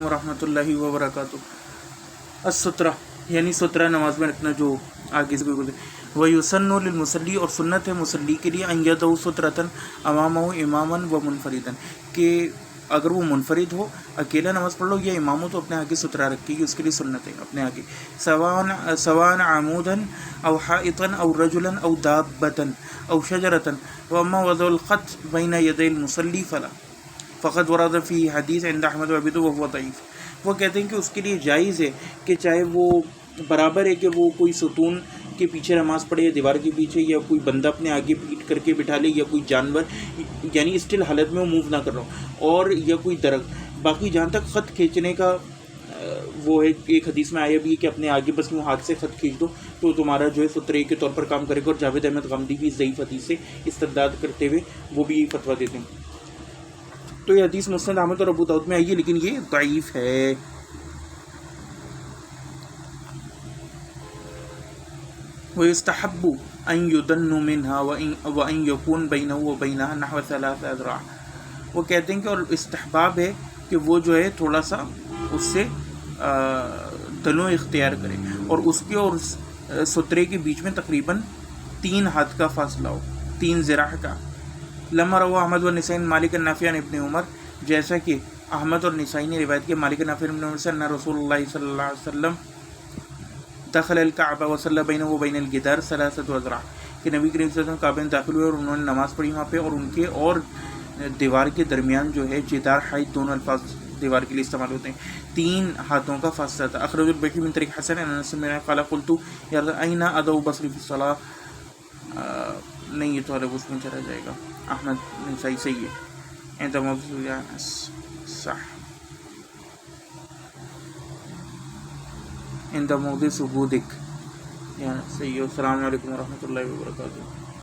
ورحمۃ اللہ وبرکاتہ۔ السطرہ یعنی سترہ نماز میں رکھنا، جو آگے سے بولتے ویسن للمصلی، اور سنت ہے مصلی کے لیے ان یدعو سترۃ امامہ اماما و منفردا، کہ اگر وہ منفرد ہو، اکیلا نماز پڑھ لو، یا امام ہو تو اپنے آگے سترہ رکھے گی، اس کے لیے سنت ہے اپنے آگے، سواء عمودا او حائطا او رجلا او دابۃ او شجرۃ، واما وضع الخط بین یدی المصلی فلا فقط ورد فی حدیث عند احمد و ابی داؤد وهو ضعیف۔ وہ کہتے ہیں کہ اس کے لیے جائز ہے کہ چاہے وہ برابر ہے کہ وہ کوئی ستون کے پیچھے نماز پڑھے یا دیوار کے پیچھے، یا کوئی بندہ اپنے آگے پیٹ کر کے بٹھا لے، یا کوئی جانور، یعنی اسٹل حالت میں وہ موو نہ کر رہا ہو، اور یا کوئی درخت۔ باقی جہاں تک خط کھینچنے کا وہ ہے، ایک حدیث میں آیا بھی ہے کہ اپنے آگے بس وہ ہاتھ سے خط کھینچ دو تو تمہارا جو ہے سترے کے طور پر کام کرے گا، اور جاوید احمد غامدی بھی ضعیف حدیث سے استدلال کرتے ہوئے وہ بھی یہ فتویٰ دیتے ہیں۔ تو یہ حدیث مسند احمد اور ابو داؤد میں آئی ہے، لیکن یہ ضعیف ہے۔ وَيُسْتَحَبُّ أَن يُدَنُّ مِنْهَا وَأَن يَكُونَ بَيْنَهُ وَبَيْنَهَا نَحْوَ 3 أذراع۔ وہ کہتے ہیں کہ اور استحباب ہے کہ وہ جو ہے تھوڑا سا اس سے دنو اختیار کرے، اور اس کے اور سترے کے بیچ میں تقریباً 3 ہاتھ کا فاصلہ ہو، 3 ذراع کا۔ لما روا احمد و نسائی مالک نافع عن ابن عمر، جیسا کہ احمد اور نسائی نے روایت کیا مالک نافع ابن عمر سے، ان رسول اللہ صلی اللہ علیہ وسلم دخل الکعبہ وصلی بینہ و بین الجدار 3 أذراع، کہ نبی کریم صلی اللہ علیہ وسلم کعبے میں داخل ہوئے اور انہوں نے نماز پڑھی وہاں پہ، اور ان کے اور دیوار کے درمیان جو ہے جدار حائط، دونوں الفاظ دیوار کے لیے استعمال ہوتے ہیں، 3 ہاتھوں کا فاصلہ تھا۔ اخرج البیہقی من طریق حسن عن انس بن قال قلت یا این اضع بصری فی الصلاۃ، نہیں یہ تو عرب اس میں چلا جائے گا، احمد نسائی صحیح ہے، عند موضوع صح، عند موضع ثبوتک، صحیح ہے۔ السلام علیکم ورحمۃ اللہ وبرکاتہ۔